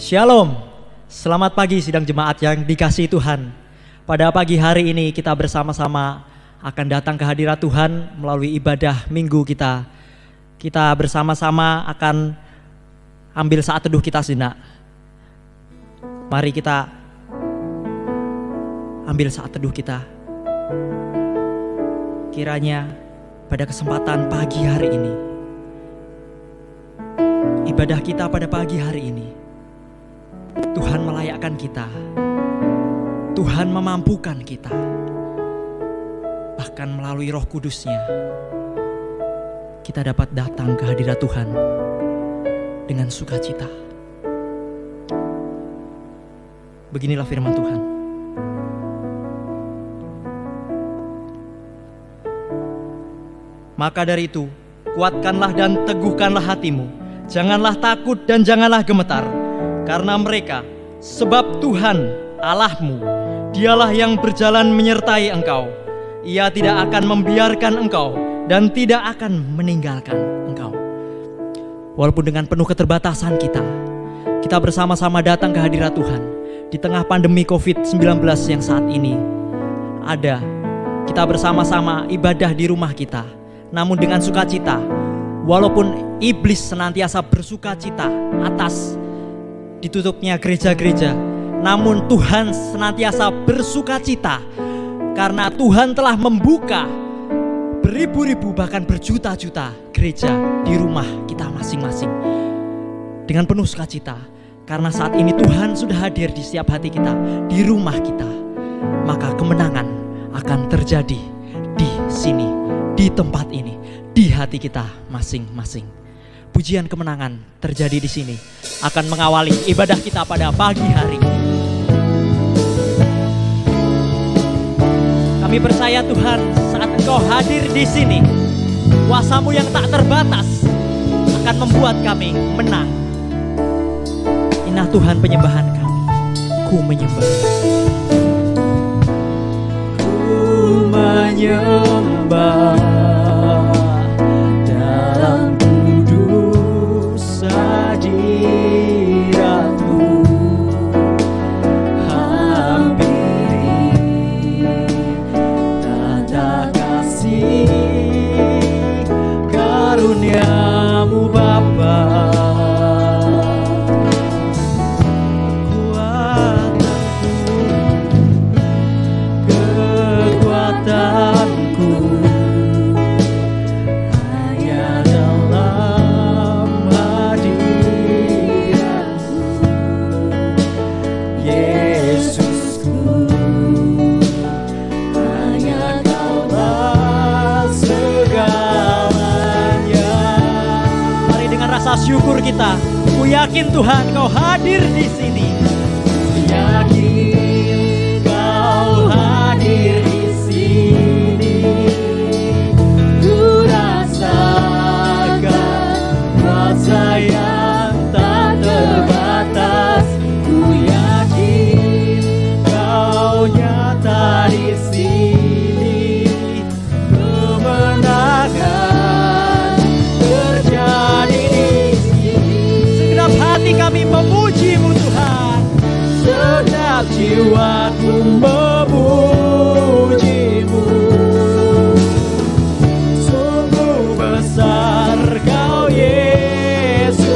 Shalom, selamat pagi sidang jemaat yang dikasihi Tuhan. Pada pagi hari ini kita bersama-sama akan datang ke hadirat Tuhan melalui ibadah minggu kita. Kita bersama-sama akan ambil saat teduh kita sejenak. Mari kita ambil saat teduh kita. Kiranya pada kesempatan pagi hari ini, ibadah kita pada pagi hari ini, Tuhan melayakkan kita, Tuhan memampukan kita, bahkan melalui Roh Kudus-Nya kita dapat datang ke hadirat Tuhan dengan sukacita. Beginilah firman Tuhan. Maka dari itu, kuatkanlah dan teguhkanlah hatimu, janganlah takut dan janganlah gemetar, karena mereka, sebab Tuhan Allahmu, Dialah yang berjalan menyertai engkau. Ia tidak akan membiarkan engkau dan tidak akan meninggalkan engkau. Walaupun dengan penuh keterbatasan kita bersama-sama datang ke hadirat Tuhan di tengah pandemi COVID-19 yang saat ini ada. Kita bersama-sama ibadah di rumah kita, namun dengan sukacita. Walaupun iblis senantiasa bersukacita atas ditutupnya gereja-gereja, namun Tuhan senantiasa bersukacita karena Tuhan telah membuka beribu-ribu bahkan berjuta-juta gereja di rumah kita masing-masing dengan penuh sukacita. Karena saat ini Tuhan sudah hadir di setiap hati kita, di rumah kita, maka kemenangan akan terjadi di sini, di tempat ini, di hati kita masing-masing. Pujian kemenangan terjadi di sini akan mengawali ibadah kita pada pagi hari. Kami percaya Tuhan, saat Engkau hadir di sini, kuasa-Mu yang tak terbatas akan membuat kami menang. Inah Tuhan penyembahan kami, ku menyembah. Ku menyembah dalam kudus hadirat-Mu, hampiri tanda kasih karunia-Mu Bapa. Syukur kita, ku yakin Tuhan Kau hadir di sini. Ku yakin Kau hadir di sini. Ku rasakan kuasa yang tak terbatas. Ku yakin Kau nyata di sini. Kemenangan terjadi. Hati kami memuji-Mu Tuhan, segenap jiwaku memuji-Mu. Sungguh besar Kau Yesusku,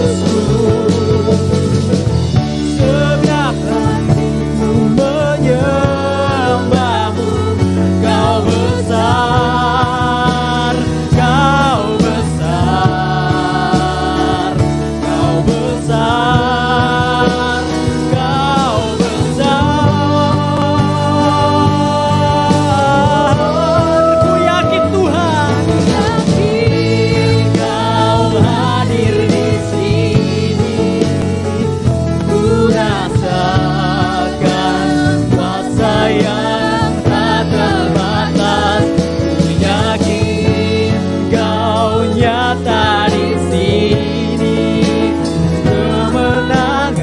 segenap hatiku menyembah-Mu. Kau besar, Kau besar, Kau besar, Kau besar. Ku yakin Tuhan, yakin Kau hadir di sini. Ku rasakan kuasa yang tak terbatas. Ku yakin Kau nyata di sini. Kemenangan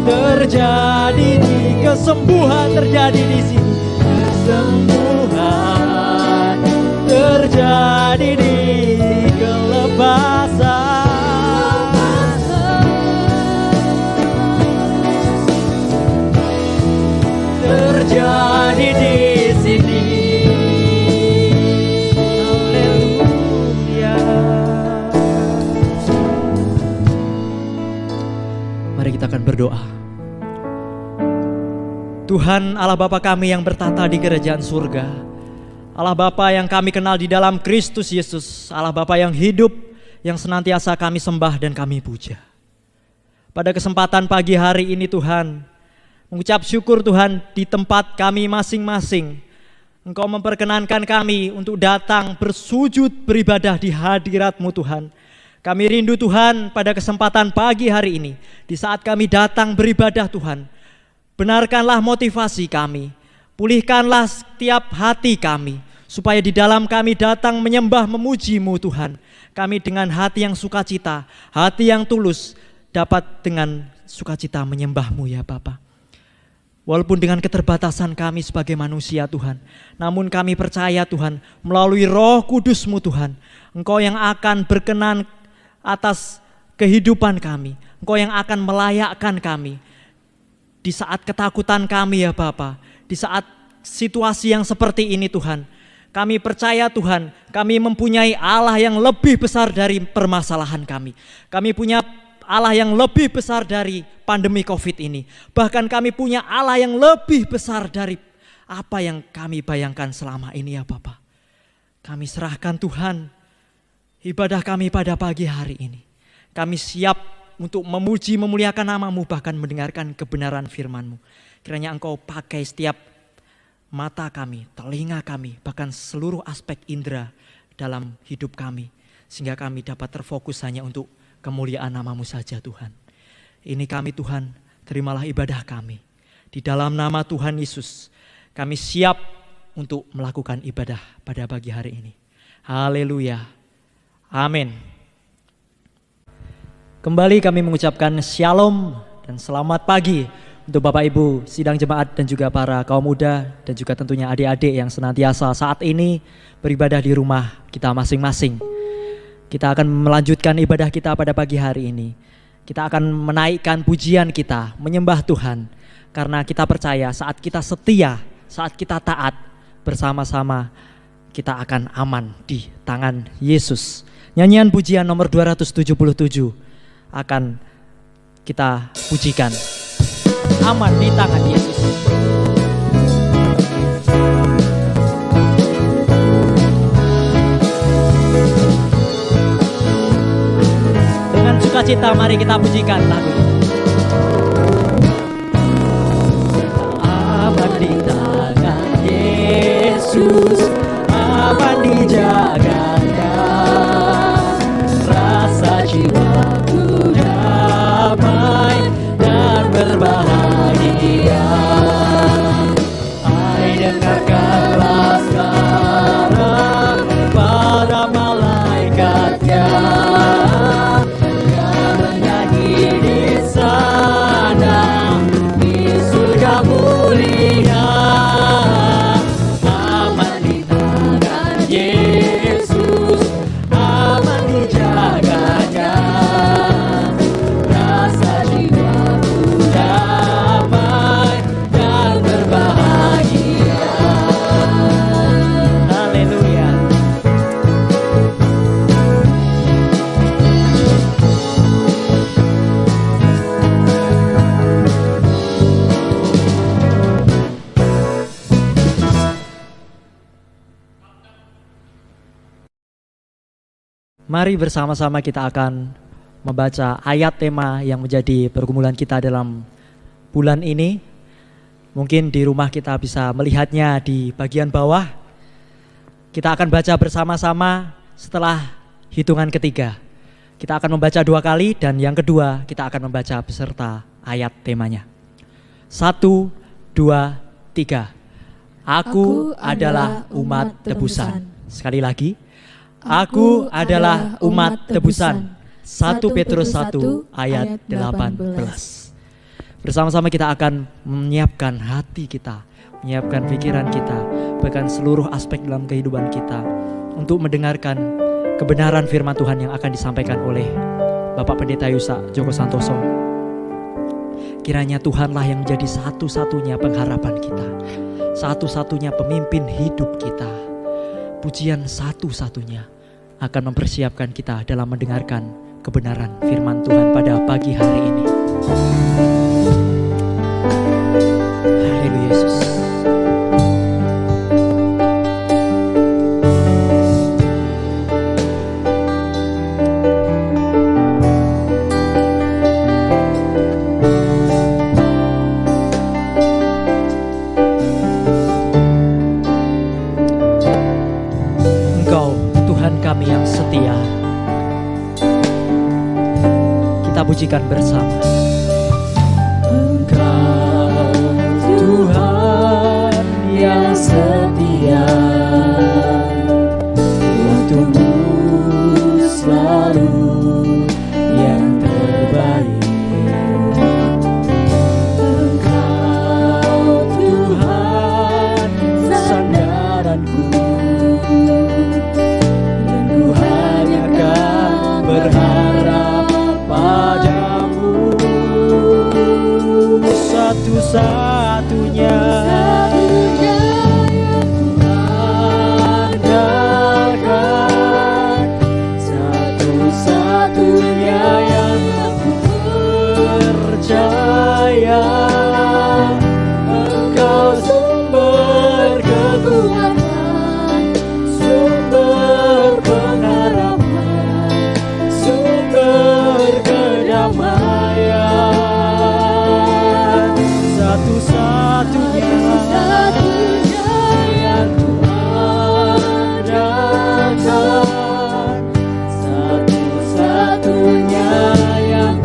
terjadi di kesembuhan terjadi di sini. Kesembuhan terjadi di kelepasan. terjadi di sini. Haleluya. Mari kita akan berdoa. Tuhan Allah Bapa kami yang bertata di kerajaan surga, Allah Bapa yang kami kenal di dalam Kristus Yesus, Allah Bapa yang hidup, yang senantiasa kami sembah dan kami puja. Pada kesempatan pagi hari ini Tuhan, mengucap syukur Tuhan di tempat kami masing-masing, Engkau memperkenankan kami untuk datang bersujud beribadah di hadirat-Mu Tuhan. Kami rindu Tuhan pada kesempatan pagi hari ini, di saat kami datang beribadah Tuhan, benarkanlah motivasi kami, pulihkanlah setiap hati kami, supaya di dalam kami datang menyembah memuji-Mu Tuhan. Kami dengan hati yang sukacita, hati yang tulus, dapat dengan sukacita menyembah-Mu ya Bapa. Walaupun dengan keterbatasan kami sebagai manusia Tuhan, namun kami percaya Tuhan, melalui Roh Kudus-Mu Tuhan, Engkau yang akan berkenan atas kehidupan kami, Engkau yang akan melayakkan kami. Di saat ketakutan kami ya Bapa, di saat situasi yang seperti ini Tuhan, kami percaya Tuhan, kami mempunyai Allah yang lebih besar dari permasalahan kami. Kami punya Allah yang lebih besar dari pandemi COVID ini. Bahkan kami punya Allah yang lebih besar dari apa yang kami bayangkan selama ini ya Bapa. Kami serahkan Tuhan ibadah kami pada pagi hari ini. Kami siap untuk memuji, memuliakan nama-Mu, bahkan mendengarkan kebenaran firman-Mu. Kiranya Engkau pakai setiap mata kami, telinga kami, bahkan seluruh aspek indera dalam hidup kami. Sehingga kami dapat terfokus hanya untuk kemuliaan nama-Mu saja Tuhan. Ini kami Tuhan, terimalah ibadah kami. Di dalam nama Tuhan Yesus, kami siap untuk melakukan ibadah pada pagi hari ini. Haleluya. Amin. Kembali kami mengucapkan shalom dan selamat pagi untuk Bapak Ibu sidang jemaat dan juga para kaum muda dan juga tentunya adik-adik yang senantiasa saat ini beribadah di rumah kita masing-masing. Kita akan melanjutkan ibadah kita pada pagi hari ini. Kita akan menaikkan pujian kita, menyembah Tuhan. Karena kita percaya saat kita setia, saat kita taat, bersama-sama kita akan aman di tangan Yesus. Nyanyian pujian nomor 277 akan kita pujikan. Aman di tangan Yesus. Dengan sukacita mari kita pujikan lagu ini. Aman di tangan Yesus, aman dijaganya, rasa jiwaku damai dan berbahagia. Hai dengarkanlah sekarang para malaikatnya yang menyanyi di sana di surga mulia. Aman di tangan Yesus, aman dijaganya, rasa jiwaku damai dan berbahagia. Haleluya. Mari bersama-sama kita akan membaca ayat tema yang menjadi pergumulan kita dalam bulan ini. Mungkin di rumah kita bisa melihatnya di bagian bawah. Kita akan baca bersama-sama setelah hitungan ketiga. Kita akan membaca 2 kali dan yang kedua kita akan membaca beserta ayat temanya. 1, 2, 3. Aku adalah umat tebusan. Sekali lagi. Aku adalah umat tebusan. 1 Petrus 1 ayat 18. Bersama-sama kita akan menyiapkan hati kita, menyiapkan pikiran kita, bahkan seluruh aspek dalam kehidupan kita untuk mendengarkan kebenaran firman Tuhan yang akan disampaikan oleh Bapak Pendeta Yusa Joko Santoso. Kiranya Tuhanlah yang menjadi satu-satunya pengharapan kita, satu-satunya pemimpin hidup kita. Pujian satu-satunya akan mempersiapkan kita dalam mendengarkan kebenaran firman Tuhan pada pagi hari ini. Haleluya Yesus. Kami yang setia, kita pujikan bersama. Engkau Tuhan yang setia, waktumu selalu yang terbaik. Engkau Tuhan sandaranku, berharap padamu, satu-satunya yang kuandalkan, satu-satunya yang aku percaya. Engkau sumber kekuatan, sumber pengharapan, sumber kedamaian, satu-satunya yang kuandalkan, satu-satunya yang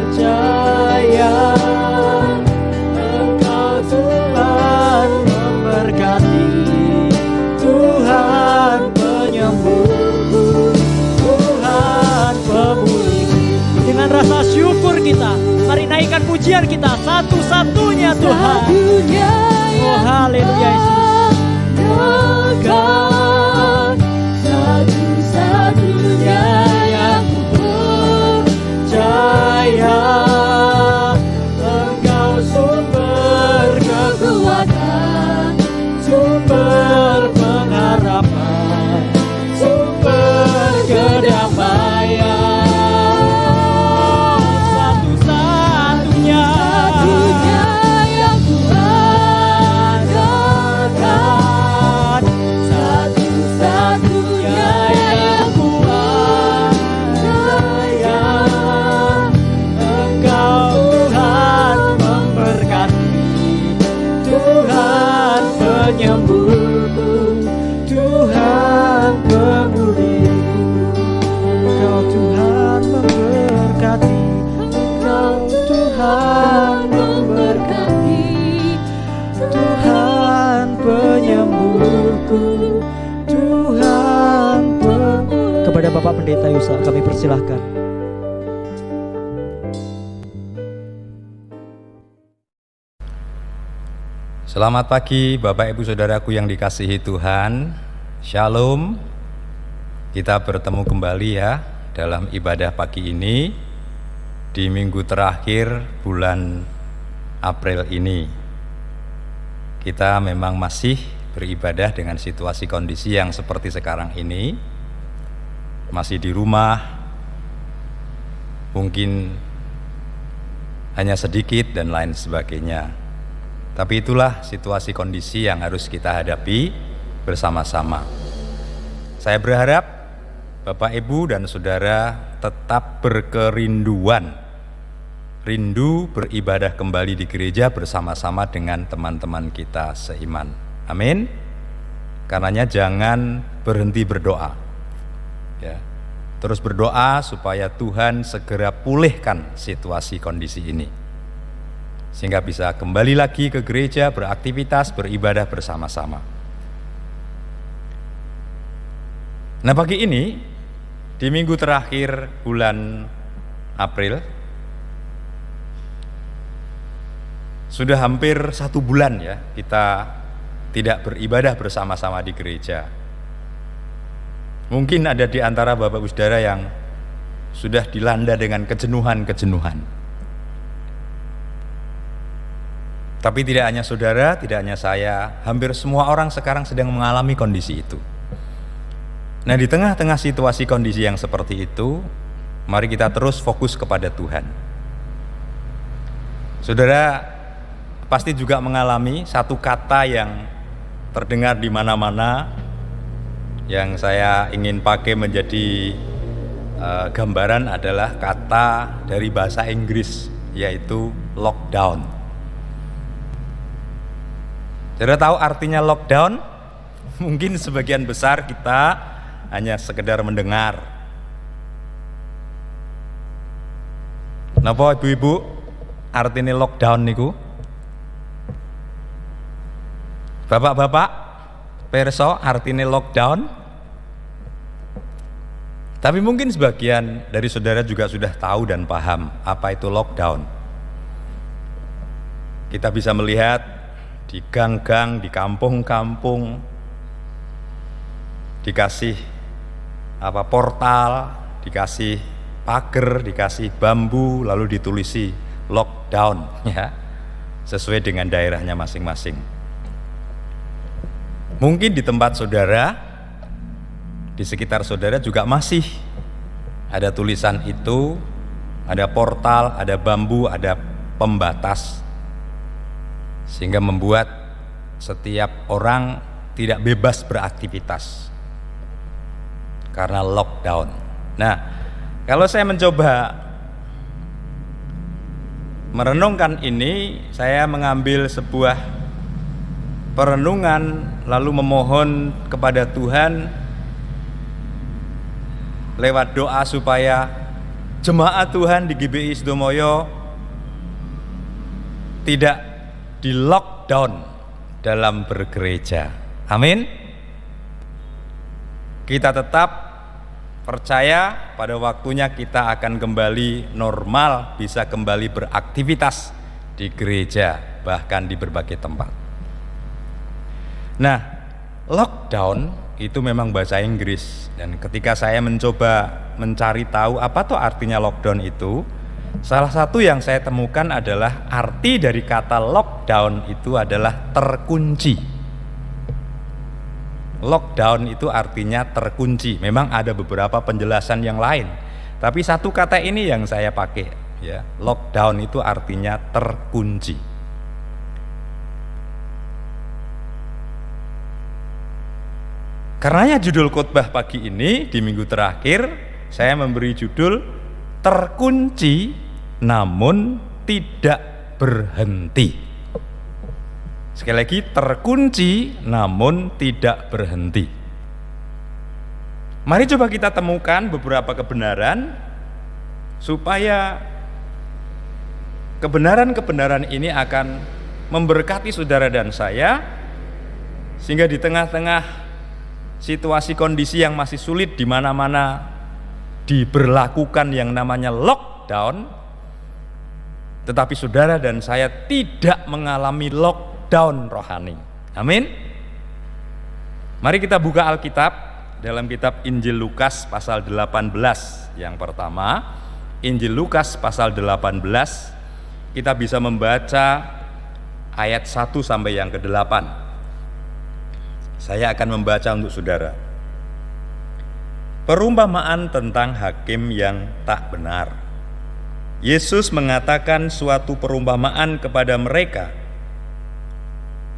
percaya. Engkau Tuhan memberkati, Tuhan penyembuh, Tuhan pemulih. Dengan rasa syukur kita, mari naikkan pujian kita, satu-satunya Tuhan. Oh haleluya Yesus. Engkau satu-satunya yang percaya. Engkau sumber kekuatan, sumber pengharapan, sumber kedamaian, satu-satunya yang kuandalkan, satu-satunya yang kuandalkan. Engkau Tuhan memberkati, Tuhan penyembuhku, Tuhan pemulihku. Engkau Tuhan memberkati, Engkau Tuhan memberkati, Tuhan penyembuhku, Tuhan pemulihku. Kepada Bapak Pendeta Yusa kami persilahkan. Selamat pagi Bapak Ibu Saudaraku yang dikasihi Tuhan. Shalom. Kita bertemu kembali ya dalam ibadah pagi ini di minggu terakhir bulan April ini. Kita memang masih beribadah dengan situasi kondisi yang seperti sekarang ini. Masih di rumah, mungkin hanya sedikit dan lain sebagainya. Tapi itulah situasi kondisi yang harus kita hadapi bersama-sama. Saya berharap Bapak Ibu dan Saudara tetap berkerinduan, rindu beribadah kembali di gereja bersama-sama dengan teman-teman kita seiman. Amin. Karenanya jangan berhenti berdoa. Ya. Terus berdoa supaya Tuhan segera pulihkan situasi kondisi ini, sehingga bisa kembali lagi ke gereja, beraktivitas, beribadah bersama-sama. Nah pagi ini, di minggu terakhir bulan April, sudah hampir 1 bulan ya kita tidak beribadah bersama-sama di gereja. Mungkin ada di antara Bapak Ibu Saudara yang sudah dilanda dengan kejenuhan-kejenuhan. Tapi tidak hanya saudara, tidak hanya saya, hampir semua orang sekarang sedang mengalami kondisi itu. Nah, di tengah-tengah situasi kondisi yang seperti itu, mari kita terus fokus kepada Tuhan. Saudara pasti juga mengalami satu kata yang terdengar di mana-mana, yang saya ingin pakai menjadi gambaran adalah kata dari bahasa Inggris, yaitu lockdown. Saudara tahu artinya lockdown? Mungkin sebagian besar kita hanya sekedar mendengar. Napa ibu-ibu artinya lockdown niku? Bapak-bapak, perso artinya lockdown? Tapi mungkin sebagian dari saudara juga sudah tahu dan paham apa itu lockdown. Kita bisa melihat di gang-gang, di kampung-kampung dikasih portal, dikasih pagar, dikasih bambu, lalu ditulisi lockdown, ya, sesuai dengan daerahnya masing-masing. Mungkin di tempat saudara, di sekitar saudara juga masih ada tulisan itu, ada portal, ada bambu, ada pembatas, sehingga membuat setiap orang tidak bebas beraktivitas karena lockdown. Nah, kalau saya mencoba merenungkan ini, saya mengambil sebuah perenungan lalu memohon kepada Tuhan lewat doa supaya jemaat Tuhan di GBI Sidomoyo tidak di lockdown dalam bergereja. Amin. Kita tetap percaya pada waktunya kita akan kembali normal, bisa kembali beraktivitas di gereja, bahkan di berbagai tempat. Nah, lockdown itu memang bahasa Inggris, dan ketika saya mencoba mencari tahu apa tuh artinya lockdown itu, salah satu yang saya temukan adalah arti dari kata lockdown itu adalah terkunci. Lockdown itu artinya terkunci. Memang ada beberapa penjelasan yang lain, tapi satu kata ini yang saya pakai, ya. Lockdown itu artinya terkunci. Karenanya judul khotbah pagi ini di minggu terakhir saya memberi judul terkunci namun tidak berhenti. Sekali lagi, terkunci namun tidak berhenti. Mari coba kita temukan beberapa kebenaran supaya kebenaran-kebenaran ini akan memberkati saudara dan saya, sehingga di tengah-tengah situasi kondisi yang masih sulit, di mana-mana diberlakukan yang namanya lockdown, tetapi saudara dan saya tidak mengalami lockdown rohani. Amin. Mari kita buka Alkitab dalam kitab Injil Lukas pasal 18. Yang pertama, Injil Lukas pasal 18, kita bisa membaca ayat 1 sampai yang ke-8. Saya akan membaca untuk saudara. Perumpamaan tentang hakim yang tak benar. Yesus mengatakan suatu perumpamaan kepada mereka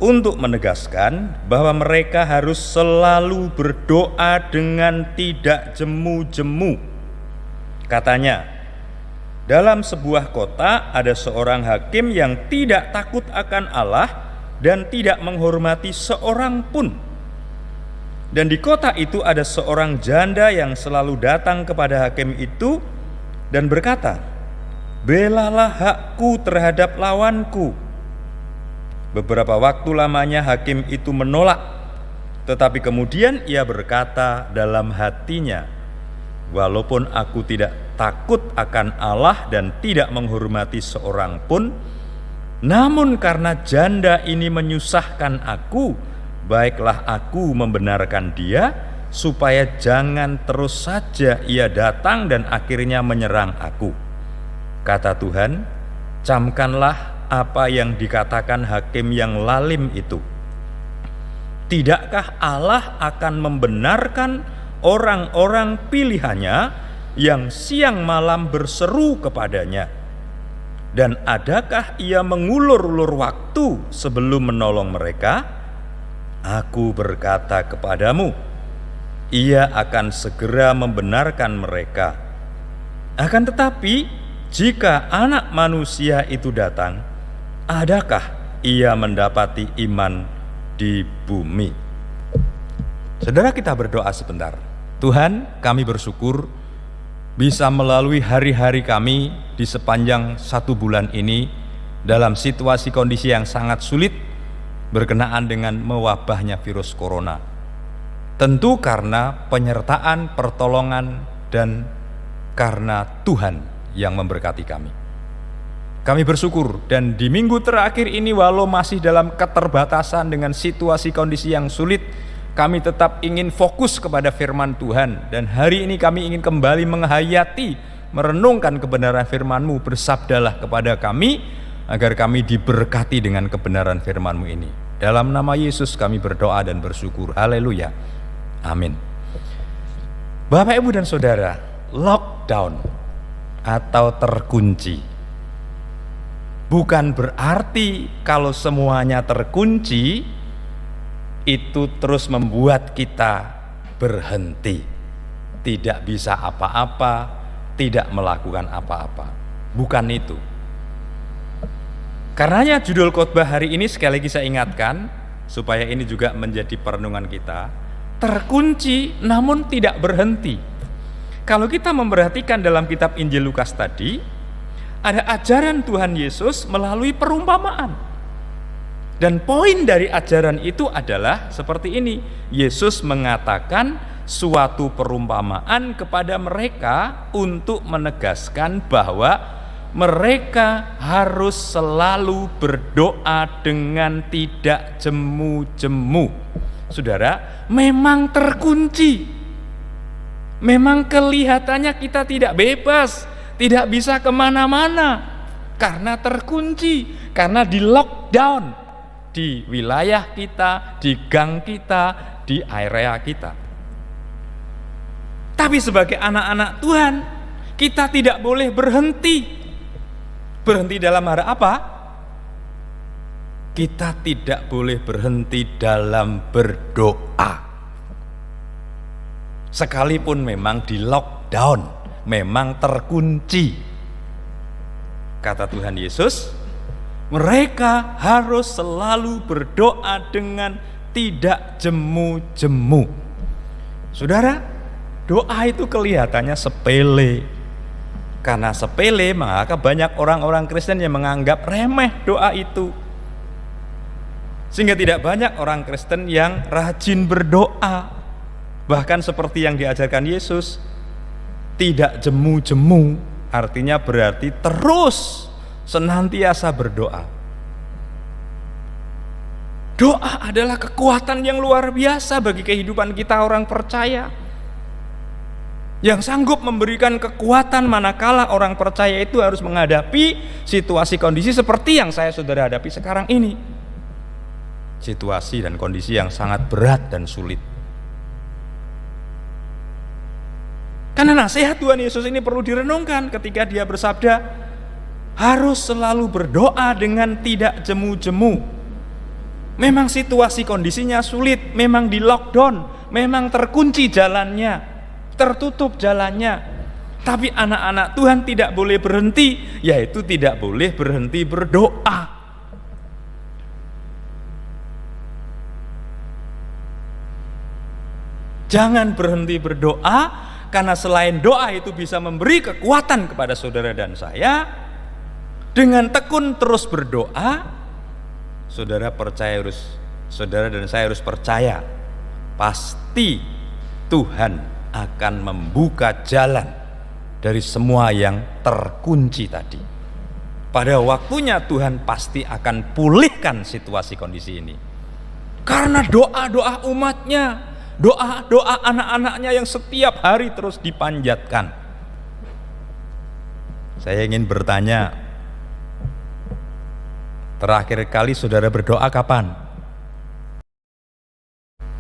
untuk menegaskan bahwa mereka harus selalu berdoa dengan tidak jemu-jemu. Katanya, dalam sebuah kota ada seorang hakim yang tidak takut akan Allah dan tidak menghormati seorang pun. Dan di kota itu ada seorang janda yang selalu datang kepada hakim itu dan berkata, "Belalah hakku terhadap lawanku." Beberapa waktu lamanya hakim itu menolak, tetapi kemudian ia berkata dalam hatinya, "Walaupun aku tidak takut akan Allah dan tidak menghormati seorang pun, namun karena janda ini menyusahkan aku, baiklah aku membenarkan dia, supaya jangan terus saja ia datang dan akhirnya menyerang aku." Kata Tuhan, "Camkanlah apa yang dikatakan hakim yang lalim itu? Tidakkah Allah akan membenarkan orang-orang pilihannya yang siang malam berseru kepadanya? Dan adakah ia mengulur-ulur waktu sebelum menolong mereka? Aku berkata kepadamu, ia akan segera membenarkan mereka. Akan tetapi, jika Anak Manusia itu datang, adakah ia mendapati iman di bumi? Saudara, kita berdoa sebentar. Tuhan, kami bersyukur bisa melalui hari-hari kami di sepanjang 1 bulan ini dalam situasi kondisi yang sangat sulit berkenaan dengan mewabahnya virus corona. Tentu karena penyertaan, pertolongan, dan karena Tuhan yang memberkati kami. Kami bersyukur, dan di minggu terakhir ini walau masih dalam keterbatasan dengan situasi kondisi yang sulit, kami tetap ingin fokus kepada firman Tuhan. Dan hari ini kami ingin kembali menghayati, merenungkan kebenaran firman-Mu. Bersabdalah kepada kami agar kami diberkati dengan kebenaran firman-Mu ini. Dalam nama Yesus kami berdoa dan bersyukur. Haleluya. Amin. Bapak, Ibu, dan Saudara, lockdown atau terkunci bukan berarti kalau semuanya terkunci itu terus membuat kita berhenti, tidak bisa apa-apa, tidak melakukan apa-apa. Bukan itu. Karenanya judul khotbah hari ini sekali lagi saya ingatkan, supaya ini juga menjadi perenungan kita, terkunci namun tidak berhenti. Kalau kita memperhatikan dalam kitab Injil Lukas tadi, ada ajaran Tuhan Yesus melalui perumpamaan. Dan poin dari ajaran itu adalah seperti ini. Yesus mengatakan suatu perumpamaan kepada mereka untuk menegaskan bahwa mereka harus selalu berdoa dengan tidak jemu-jemu. Saudara, memang terkunci. Memang kelihatannya kita tidak bebas, tidak bisa kemana-mana karena terkunci, karena di lockdown di wilayah kita, di gang kita, di area kita. Tapi sebagai anak-anak Tuhan, kita tidak boleh berhenti. Berhenti dalam hal apa? Kita tidak boleh berhenti dalam berdoa. Sekalipun memang di lockdown, memang terkunci. Kata Tuhan Yesus, mereka harus selalu berdoa dengan tidak jemu-jemu. Saudara, doa itu kelihatannya sepele. Karena sepele, maka banyak orang-orang Kristen yang menganggap remeh doa itu. Sehingga tidak banyak orang Kristen yang rajin berdoa. Bahkan seperti yang diajarkan Yesus, tidak jemu-jemu, artinya berarti terus senantiasa berdoa. Doa adalah kekuatan yang luar biasa bagi kehidupan kita orang percaya, yang sanggup memberikan kekuatan manakala orang percaya itu harus menghadapi situasi kondisi seperti yang saya saudara hadapi sekarang ini. Situasi dan kondisi yang sangat berat dan sulit. Karena nasihat Tuhan Yesus ini perlu direnungkan ketika Dia bersabda, harus selalu berdoa dengan tidak jemu-jemu. Memang situasi kondisinya sulit, memang di lockdown, memang terkunci jalannya, tertutup jalannya. Tapi anak-anak Tuhan tidak boleh berhenti, yaitu tidak boleh berhenti berdoa. Jangan berhenti berdoa, karena selain doa itu bisa memberi kekuatan kepada saudara dan saya. Dengan tekun terus berdoa, saudara dan saya harus percaya, pasti Tuhan akan membuka jalan dari semua yang terkunci tadi. Pada waktunya Tuhan pasti akan pulihkan situasi kondisi ini. Karena doa-doa umatnya, doa-doa anak-anaknya yang setiap hari terus dipanjatkan. Saya ingin bertanya, Terakhir kali saudara berdoa kapan?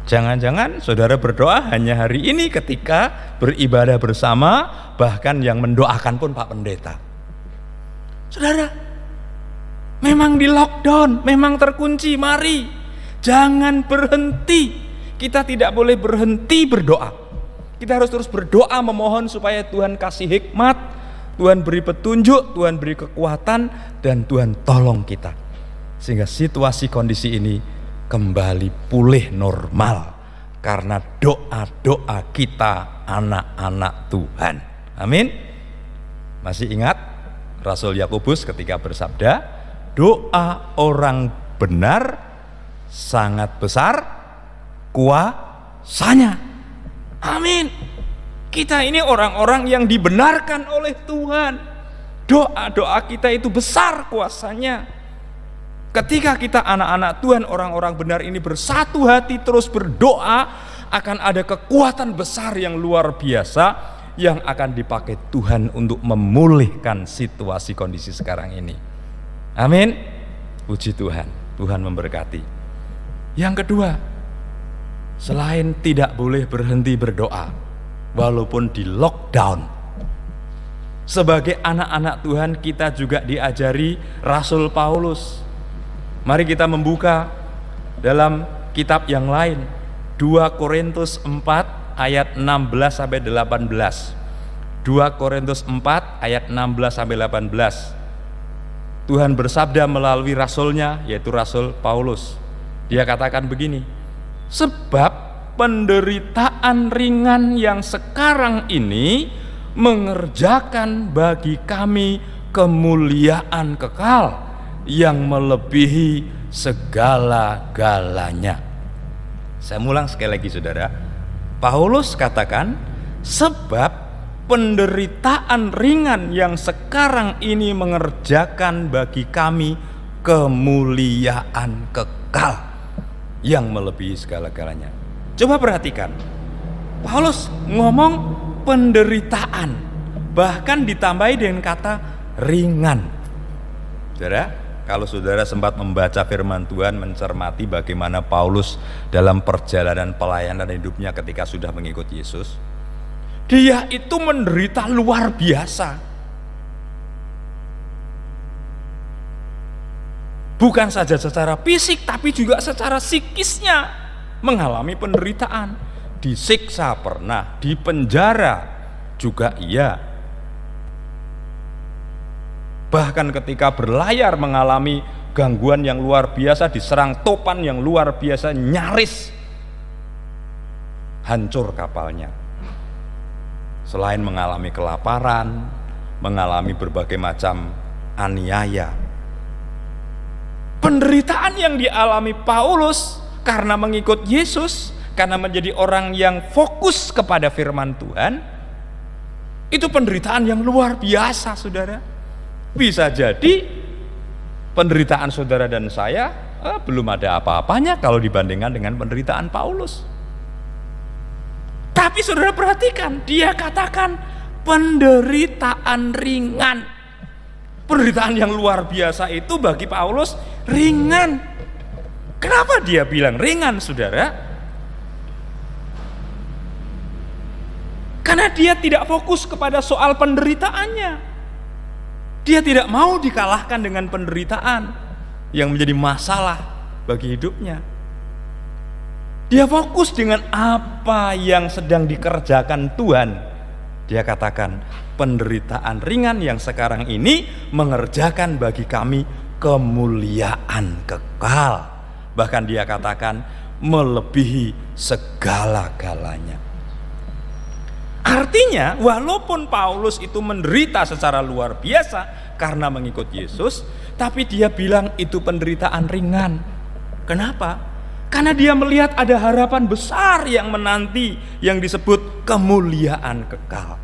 Jangan-jangan saudara berdoa hanya hari ini ketika beribadah bersama, bahkan yang mendoakan pun Pak Pendeta. Saudara, memang di lockdown, memang terkunci, mari jangan berhenti. Kita tidak boleh berhenti berdoa. Kita harus terus berdoa memohon supaya Tuhan kasih hikmat, Tuhan beri petunjuk, Tuhan beri kekuatan, dan Tuhan tolong kita sehingga situasi kondisi ini kembali pulih normal karena doa-doa kita anak-anak Tuhan. Amin. Masih ingat Rasul Yakobus ketika bersabda, doa orang benar sangat besar kuasanya. Amin. Kita ini orang-orang yang dibenarkan oleh Tuhan. Doa-doa kita itu besar kuasanya. Ketika kita anak-anak Tuhan, orang-orang benar ini bersatu hati terus berdoa, akan ada kekuatan besar yang luar biasa yang akan dipakai Tuhan untuk memulihkan situasi kondisi sekarang ini. Amin. Puji Tuhan. Tuhan memberkati. Yang kedua, selain tidak boleh berhenti berdoa walaupun di lockdown, sebagai anak-anak Tuhan kita juga diajari Rasul Paulus. Mari kita membuka dalam kitab yang lain, 2 Korintus 4 ayat 16 sampai 18. 2 Korintus 4 ayat 16 sampai 18. Tuhan bersabda melalui rasulnya, yaitu Rasul Paulus. Dia katakan begini, sebab penderitaan ringan yang sekarang ini mengerjakan bagi kami kemuliaan kekal yang melebihi segala-galanya. Saya ulang sekali lagi saudara. Paulus katakan, sebab penderitaan ringan yang sekarang ini mengerjakan bagi kami kemuliaan kekal yang melebihi segala-galanya. Coba perhatikan, Paulus ngomong penderitaan, bahkan ditambahi dengan kata ringan. Saudara, kalau saudara sempat membaca firman Tuhan, mencermati bagaimana Paulus dalam perjalanan pelayanan hidupnya ketika sudah mengikut Yesus, dia itu menderita luar biasa. Bukan saja secara fisik, tapi juga secara psikisnya mengalami penderitaan. Disiksa pernah, dipenjara juga iya. Bahkan ketika berlayar mengalami gangguan yang luar biasa, diserang topan yang luar biasa, nyaris hancur kapalnya. Selain mengalami kelaparan, mengalami berbagai macam aniaya, penderitaan yang dialami Paulus karena mengikut Yesus, karena menjadi orang yang fokus kepada firman Tuhan, itu penderitaan yang luar biasa saudara. Bisa jadi penderitaan saudara dan saya belum ada apa-apanya kalau dibandingkan dengan penderitaan Paulus. Tapi saudara perhatikan, dia katakan penderitaan ringan. Penderitaan yang luar biasa itu bagi Paulus ringan. Kenapa dia bilang ringan saudara? Karena dia tidak fokus kepada soal penderitaannya. Dia tidak mau dikalahkan dengan penderitaan yang menjadi masalah bagi hidupnya. Dia fokus dengan apa yang sedang dikerjakan Tuhan. Dia katakan, penderitaan ringan yang sekarang ini mengerjakan bagi kami kemuliaan kekal. Bahkan dia katakan melebihi segala-galanya. Artinya walaupun Paulus itu menderita secara luar biasa karena mengikut Yesus, tapi dia bilang itu penderitaan ringan. Kenapa? Karena dia melihat ada harapan besar yang menanti, yang disebut kemuliaan kekal.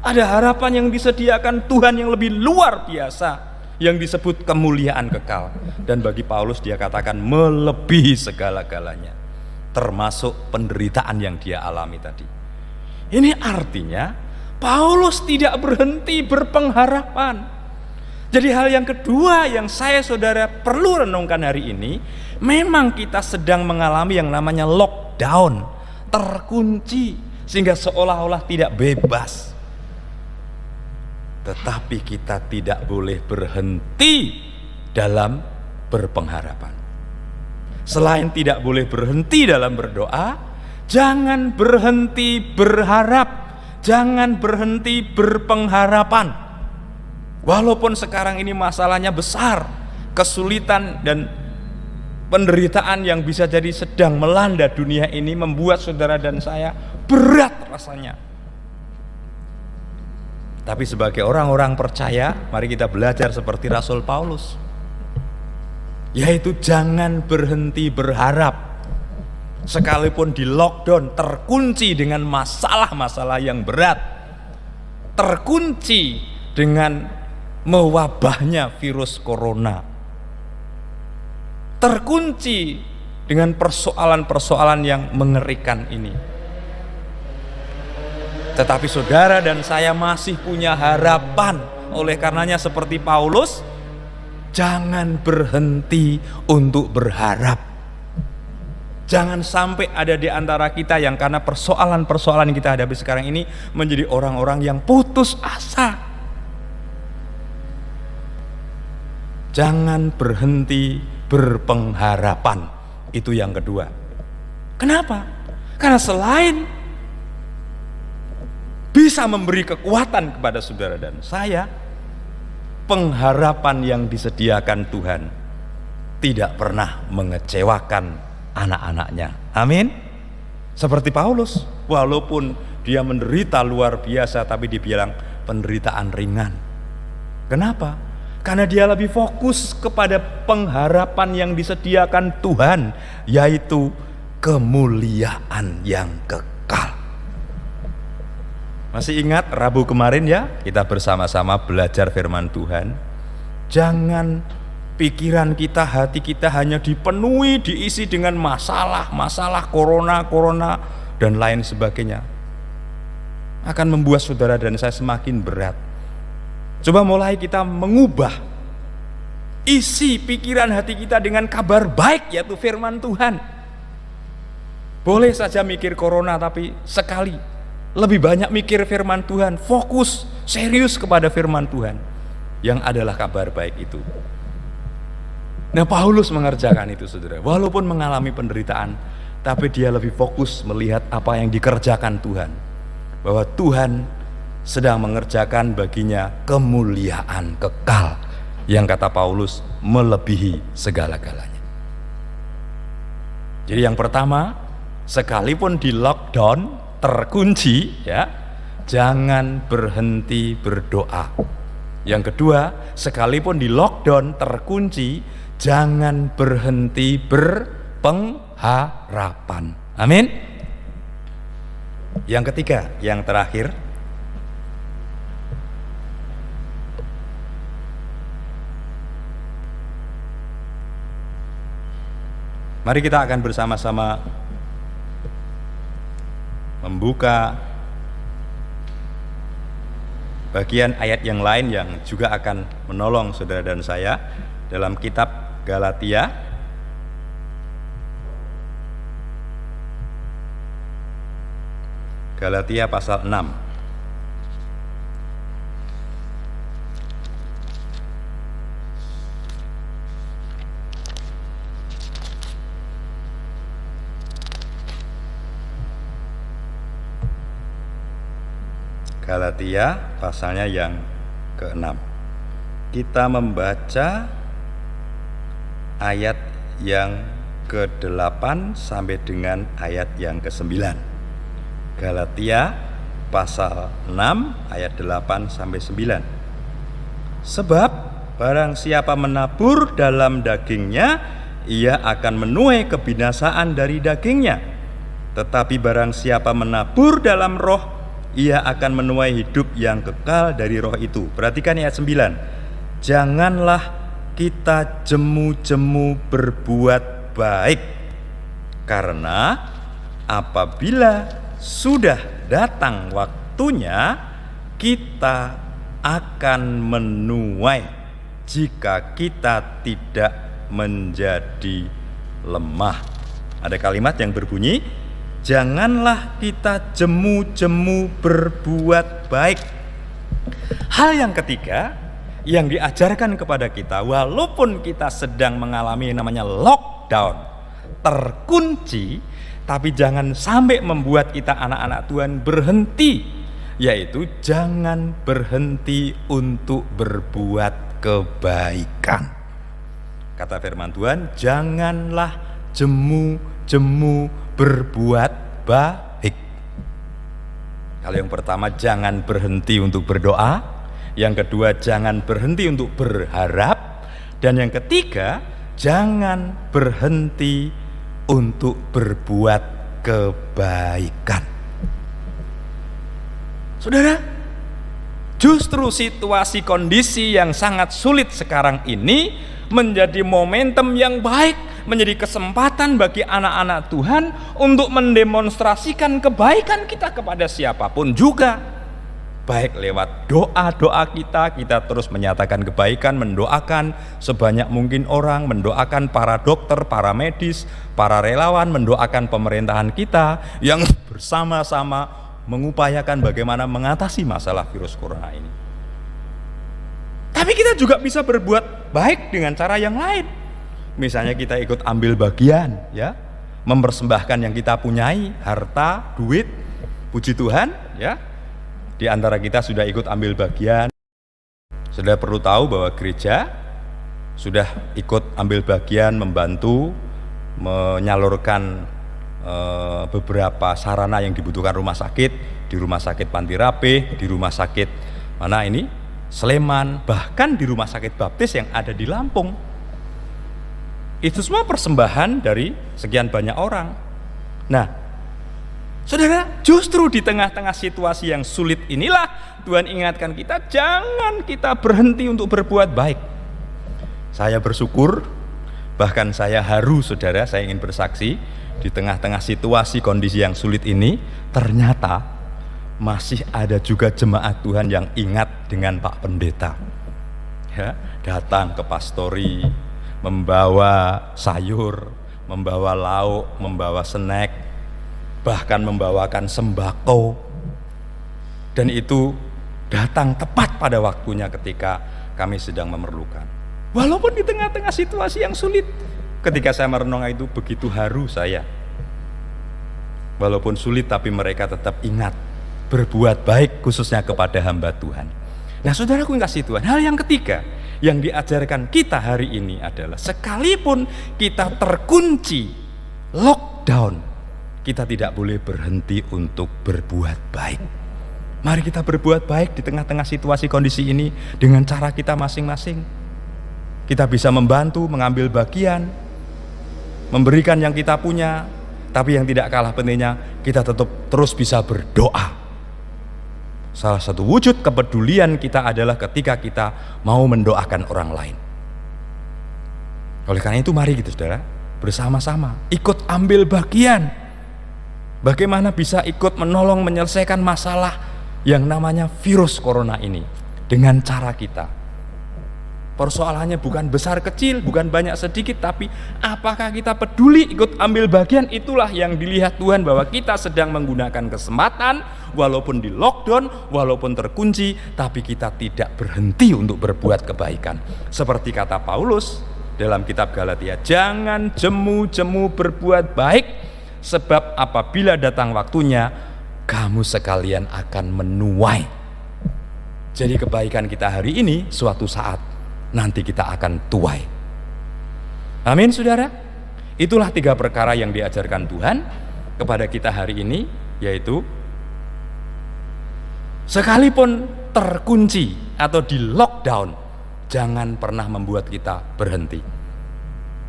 Ada harapan yang disediakan Tuhan yang lebih luar biasa, yang disebut kemuliaan kekal. Dan bagi Paulus dia katakan melebihi segala-galanya, termasuk penderitaan yang dia alami tadi. Ini artinya Paulus tidak berhenti berpengharapan. Jadi hal yang kedua yang saya saudara perlu renungkan hari ini, memang kita sedang mengalami yang namanya lockdown, terkunci sehingga seolah-olah tidak bebas. Tetapi kita tidak boleh berhenti dalam berpengharapan. Selain tidak boleh berhenti dalam berdoa, jangan berhenti berharap, jangan berhenti berpengharapan. Walaupun sekarang ini masalahnya besar, kesulitan dan penderitaan yang bisa jadi sedang melanda dunia ini membuat saudara dan saya berat rasanya. Tapi sebagai orang-orang percaya, mari kita belajar seperti Rasul Paulus, yaitu jangan berhenti berharap. Sekalipun di lockdown, terkunci dengan masalah-masalah yang berat, terkunci dengan mewabahnya virus corona, terkunci dengan persoalan-persoalan yang mengerikan ini. Tetapi saudara dan saya masih punya harapan. Oleh karenanya seperti Paulus, jangan berhenti untuk berharap. Jangan sampai ada di antara kita yang karena persoalan-persoalan yang kita hadapi sekarang ini menjadi orang-orang yang putus asa. Jangan berhenti berpengharapan. Itu yang kedua. Kenapa? Karena selain bisa memberi kekuatan kepada saudara dan saya, pengharapan yang disediakan Tuhan tidak pernah mengecewakan anak-anaknya. Amin. Seperti Paulus, walaupun dia menderita luar biasa, tapi dibilang penderitaan ringan. Kenapa? Karena dia lebih fokus kepada pengharapan yang disediakan Tuhan, yaitu kemuliaan yang kekal. Masih ingat Rabu kemarin ya, kita bersama-sama belajar firman Tuhan. Jangan pikiran kita, hati kita hanya dipenuhi, diisi dengan masalah corona dan lain sebagainya. Akan membuat saudara dan saya semakin berat. Coba mulai kita mengubah isi pikiran hati kita dengan kabar baik, yaitu firman Tuhan. Boleh saja mikir corona, tapi sekali lebih banyak mikir firman Tuhan, fokus serius kepada firman Tuhan yang adalah kabar baik itu. Nah, Paulus mengerjakan itu saudara, walaupun mengalami penderitaan, tapi dia lebih fokus melihat apa yang dikerjakan Tuhan, bahwa Tuhan sedang mengerjakan baginya kemuliaan kekal yang kata Paulus melebihi segala-galanya. Jadi yang pertama, sekalipun di lockdown, terkunci ya, jangan berhenti berdoa. Yang kedua, sekalipun di lockdown terkunci, jangan berhenti berpengharapan. Amin. Yang ketiga, yang terakhir, mari kita akan bersama-sama membuka bagian ayat yang lain yang juga akan menolong saudara dan saya dalam kitab Galatia pasal 6. Galatia pasalnya yang ke-6. Kita membaca ayat yang ke-8 sampai dengan ayat yang ke-9. Galatia pasal 6 ayat 8 sampai 9. Sebab barang siapa menabur dalam dagingnya, ia akan menuai kebinasaan dari dagingnya. Tetapi barang siapa menabur dalam roh, ia akan menuai hidup yang kekal dari roh itu. Perhatikan ayat 9. Janganlah kita jemu-jemu berbuat baik, karena apabila sudah datang waktunya, kita akan menuai jika kita tidak menjadi lemah. Ada kalimat yang berbunyi, janganlah kita jemu-jemu berbuat baik. Hal yang ketiga yang diajarkan kepada kita, walaupun kita sedang mengalami namanya lockdown, terkunci, tapi jangan sampai membuat kita anak-anak Tuhan berhenti, yaitu jangan berhenti untuk berbuat kebaikan. Kata firman Tuhan, janganlah jemu-jemu berbuat baik. Kalau yang pertama, jangan berhenti untuk berdoa. Yang kedua, jangan berhenti untuk berharap. Dan yang ketiga, jangan berhenti untuk berbuat kebaikan. Saudara, justru situasi kondisi yang sangat sulit sekarang ini menjadi momentum yang baik, menjadi kesempatan bagi anak-anak Tuhan untuk mendemonstrasikan kebaikan kita kepada siapapun juga. Baik lewat doa-doa kita terus menyatakan kebaikan, mendoakan sebanyak mungkin orang, mendoakan para dokter, para medis, para relawan, mendoakan pemerintahan kita yang bersama-sama mengupayakan bagaimana mengatasi masalah virus corona ini. Tapi kita juga bisa berbuat baik dengan cara yang lain. Misalnya kita ikut ambil bagian, ya, mempersembahkan yang kita punyai, harta, duit, puji Tuhan, ya. Di antara kita sudah ikut ambil bagian. Sudah perlu tahu bahwa gereja sudah ikut ambil bagian membantu menyalurkan beberapa sarana yang dibutuhkan rumah sakit, di rumah sakit Panti Rapih, di rumah sakit mana ini? Sleman, bahkan di rumah sakit baptis yang ada di Lampung. Itu semua persembahan dari sekian banyak orang. Nah, saudara, justru di tengah-tengah situasi yang sulit inilah Tuhan ingatkan kita, jangan kita berhenti untuk berbuat baik. Saya bersyukur, bahkan saya haru, saudara, saya ingin bersaksi, di tengah-tengah situasi kondisi yang sulit ini, ternyata masih ada juga jemaat Tuhan yang ingat dengan Pak Pendeta, ya, datang ke pastori, membawa sayur, membawa lauk, membawa snack, bahkan membawakan sembako. Dan itu datang tepat pada waktunya ketika kami sedang memerlukan. Walaupun di tengah-tengah situasi yang sulit, ketika saya merenung itu begitu haru saya. Walaupun sulit tapi mereka tetap ingat berbuat baik khususnya kepada hamba Tuhan. Nah, saudaraku yang kasih Tuhan, hal yang ketiga yang diajarkan kita hari ini adalah sekalipun kita terkunci, lockdown, kita tidak boleh berhenti untuk berbuat baik. Mari kita berbuat baik di tengah-tengah situasi kondisi ini dengan cara kita masing-masing. Kita bisa membantu, mengambil bagian, memberikan yang kita punya, tapi yang tidak kalah pentingnya kita tetap terus bisa berdoa. Salah satu wujud kepedulian kita adalah ketika kita mau mendoakan orang lain. Oleh karena itu mari gitu saudara, bersama-sama ikut ambil bagian. Bagaimana bisa ikut menolong menyelesaikan masalah yang namanya virus corona ini dengan cara kita. Persoalannya bukan besar kecil, bukan banyak sedikit, tapi apakah kita peduli ikut ambil bagian. Itulah yang dilihat Tuhan, bahwa kita sedang menggunakan kesempatan walaupun di lockdown, walaupun terkunci, tapi kita tidak berhenti untuk berbuat kebaikan. Seperti kata Paulus dalam kitab Galatia, jangan jemu-jemu berbuat baik, sebab apabila datang waktunya kamu sekalian akan menuai. Jadi kebaikan kita hari ini suatu saat nanti kita akan tuai. Amin, saudara. Itulah 3 perkara yang diajarkan Tuhan kepada kita hari ini, yaitu sekalipun terkunci atau di lockdown, jangan pernah membuat kita berhenti.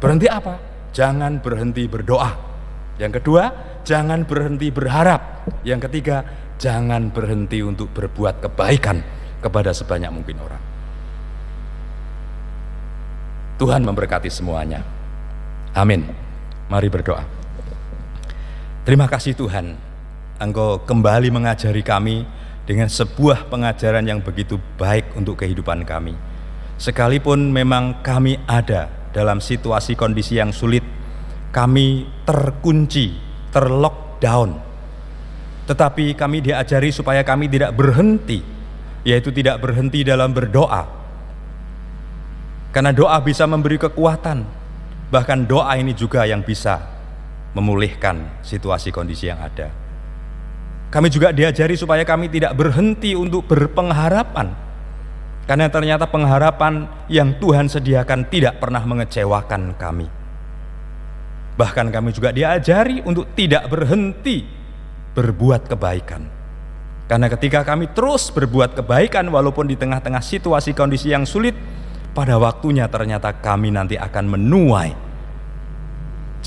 Berhenti apa? Jangan berhenti berdoa. Yang kedua, jangan berhenti berharap. Yang ketiga, jangan berhenti untuk berbuat kebaikan kepada sebanyak mungkin orang. Tuhan memberkati semuanya. Amin. Mari berdoa. Terima kasih Tuhan, Engkau kembali mengajari kami dengan sebuah pengajaran yang begitu baik untuk kehidupan kami. Sekalipun memang kami ada dalam situasi kondisi yang sulit, kami terkunci, terlockdown, tetapi kami diajari supaya kami tidak berhenti, yaitu tidak berhenti dalam berdoa. Karena doa bisa memberi kekuatan, bahkan doa ini juga yang bisa memulihkan situasi kondisi yang ada. Kami juga diajari supaya kami tidak berhenti untuk berpengharapan, karena ternyata pengharapan yang Tuhan sediakan tidak pernah mengecewakan kami. Bahkan kami juga diajari untuk tidak berhenti berbuat kebaikan, karena ketika kami terus berbuat kebaikan walaupun di tengah-tengah situasi kondisi yang sulit, pada waktunya ternyata kami nanti akan menuai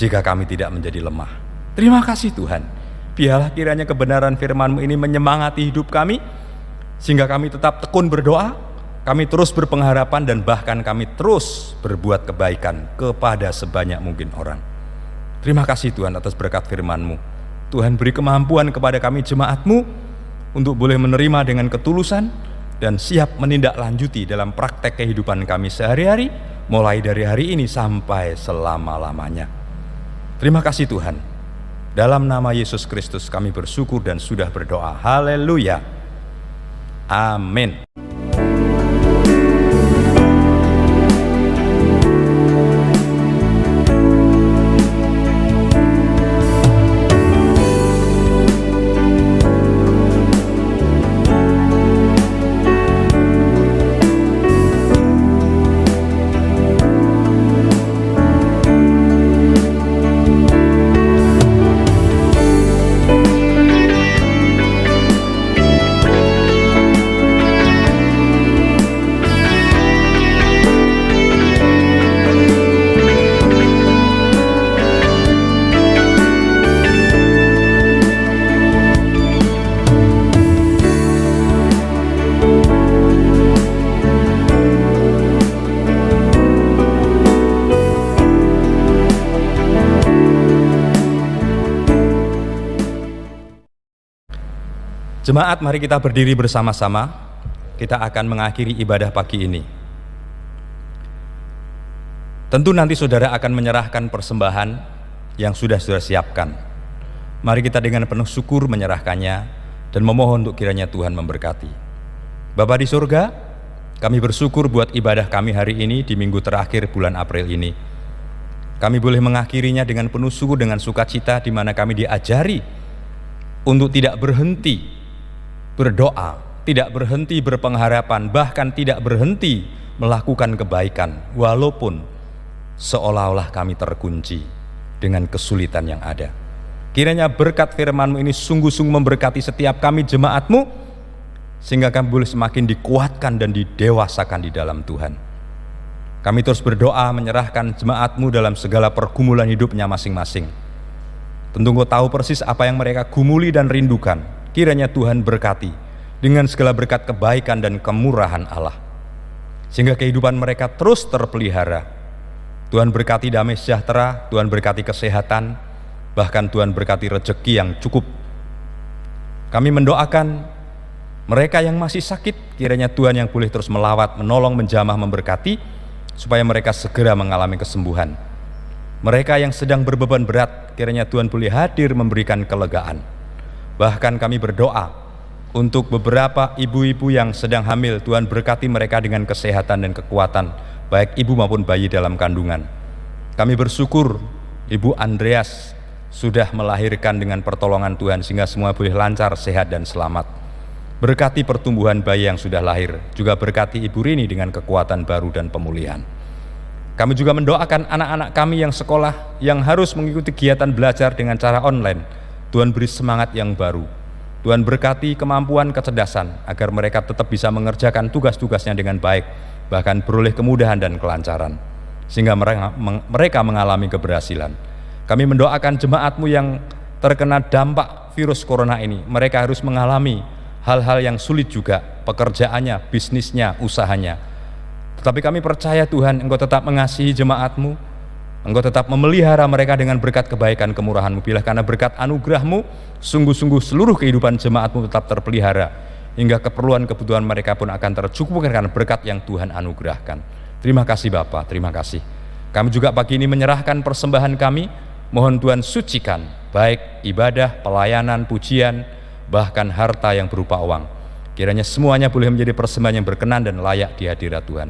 jika kami tidak menjadi lemah. Terima kasih Tuhan. Biarlah kiranya kebenaran firman-Mu ini menyemangati hidup kami, sehingga kami tetap tekun berdoa, kami terus berpengharapan, dan bahkan kami terus berbuat kebaikan kepada sebanyak mungkin orang. Terima kasih Tuhan atas berkat firman-Mu. Tuhan beri kemampuan kepada kami jemaat-Mu untuk boleh menerima dengan ketulusan dan siap menindaklanjuti dalam praktek kehidupan kami sehari-hari, mulai dari hari ini sampai selama-lamanya. Terima kasih Tuhan. Dalam nama Yesus Kristus kami bersyukur dan sudah berdoa. Haleluya. Amin. Jemaat, mari kita berdiri bersama-sama. Kita akan mengakhiri ibadah pagi ini. Tentu nanti saudara akan menyerahkan persembahan yang sudah saudara siapkan. Mari kita dengan penuh syukur menyerahkannya dan memohon untuk kiranya Tuhan memberkati. Bapa di surga, kami bersyukur buat ibadah kami hari ini di minggu terakhir bulan April ini. Kami boleh mengakhirinya dengan penuh syukur, dengan sukacita, di mana kami diajari untuk tidak berhenti berdoa, tidak berhenti berpengharapan, bahkan tidak berhenti melakukan kebaikan walaupun seolah-olah kami terkunci dengan kesulitan yang ada. Kiranya berkat firman-Mu ini sungguh-sungguh memberkati setiap kami jemaat-Mu, sehingga kami boleh semakin dikuatkan dan didewasakan di dalam Tuhan. Kami terus berdoa menyerahkan jemaat-Mu dalam segala pergumulan hidupnya masing-masing. Tentu Engkau tahu persis apa yang mereka gumuli dan rindukan. Kiranya Tuhan berkati dengan segala berkat kebaikan dan kemurahan Allah, sehingga kehidupan mereka terus terpelihara. Tuhan berkati damai sejahtera, Tuhan berkati kesehatan, bahkan Tuhan berkati rezeki yang cukup. Kami mendoakan mereka yang masih sakit, kiranya Tuhan yang boleh terus melawat, menolong, menjamah, memberkati, supaya mereka segera mengalami kesembuhan. Mereka yang sedang berbeban berat, kiranya Tuhan boleh hadir memberikan kelegaan. Bahkan kami berdoa untuk beberapa ibu-ibu yang sedang hamil, Tuhan berkati mereka dengan kesehatan dan kekuatan, baik ibu maupun bayi dalam kandungan. Kami bersyukur Ibu Andreas sudah melahirkan dengan pertolongan Tuhan, sehingga semua boleh lancar, sehat dan selamat. Berkati pertumbuhan bayi yang sudah lahir, juga berkati Ibu Rini dengan kekuatan baru dan pemulihan. Kami juga mendoakan anak-anak kami yang sekolah, yang harus mengikuti kegiatan belajar dengan cara online. Tuhan beri semangat yang baru. Tuhan berkati kemampuan kecerdasan agar mereka tetap bisa mengerjakan tugas-tugasnya dengan baik, bahkan beroleh kemudahan dan kelancaran, sehingga mereka mengalami keberhasilan. Kami mendoakan jemaat-Mu yang terkena dampak virus corona ini. Mereka harus mengalami hal-hal yang sulit juga, pekerjaannya, bisnisnya, usahanya. Tetapi kami percaya Tuhan, Engkau tetap mengasihi jemaat-Mu, Engkau tetap memelihara mereka dengan berkat kebaikan kemurahan-Mu. Bila karena berkat anugerah-Mu, sungguh-sungguh seluruh kehidupan jemaat-Mu tetap terpelihara hingga keperluan-kebutuhan mereka pun akan tercukupkan karena berkat yang Tuhan anugerahkan. Terima kasih Bapa, terima kasih. Kami juga pagi ini menyerahkan persembahan kami, mohon Tuhan sucikan, baik ibadah, pelayanan, pujian, bahkan harta yang berupa uang. Kiranya semuanya boleh menjadi persembahan yang berkenan dan layak di hadirat Tuhan.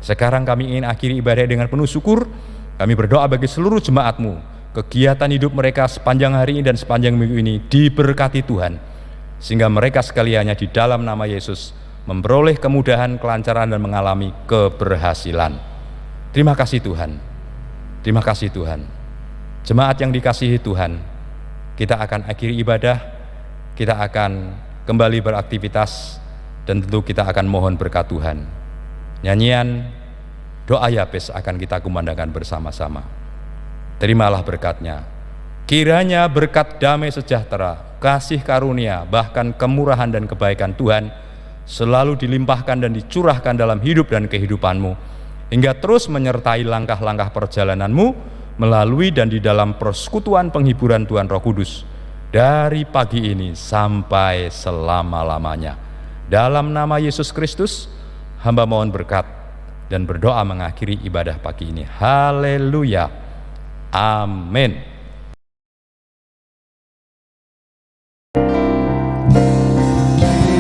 Sekarang kami ingin akhiri ibadah dengan penuh syukur. Kami berdoa bagi seluruh jemaat-Mu, kegiatan hidup mereka sepanjang hari ini dan sepanjang minggu ini diberkati Tuhan, sehingga mereka sekaliannya di dalam nama Yesus memperoleh kemudahan, kelancaran, dan mengalami keberhasilan. Terima kasih Tuhan, terima kasih Tuhan. Jemaat yang dikasihi Tuhan, kita akan akhiri ibadah, kita akan kembali beraktivitas, dan tentu kita akan mohon berkat Tuhan. Nyanyian doa Yabes akan kita kumandangkan bersama-sama. Terimalah berkatnya. Kiranya berkat damai sejahtera, kasih karunia, bahkan kemurahan dan kebaikan Tuhan selalu dilimpahkan dan dicurahkan dalam hidup dan kehidupanmu, hingga terus menyertai langkah-langkah perjalananmu melalui dan di dalam persekutuan penghiburan Tuhan Roh Kudus dari pagi ini sampai selama-lamanya. Dalam nama Yesus Kristus, hamba mohon berkat dan berdoa mengakhiri ibadah pagi ini. Haleluya. Amin.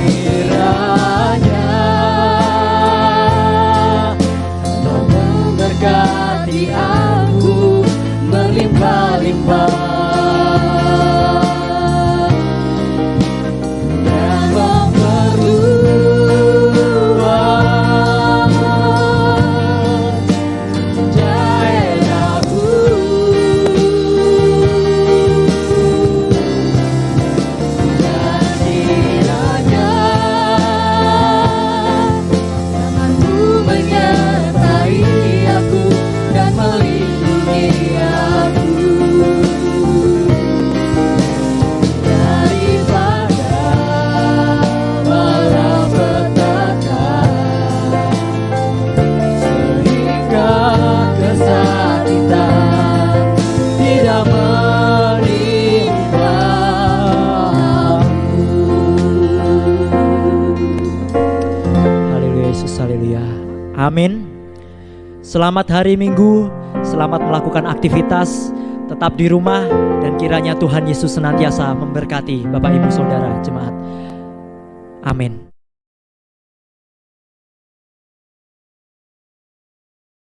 Kiranya Engkau memberkati aku berlimpah-limpah dan memperluas daerahku. Dan kiranya tanganmu menyertai aku dan melindungi aku daripada mara petaka, sehingga kesakitan tidak menimpa aku. Haleluya Yesus, haleluya. Amin. Selamat hari Minggu, selamat melakukan aktivitas, tetap di rumah, dan kiranya Tuhan Yesus senantiasa memberkati Bapak Ibu Saudara jemaat. Amin.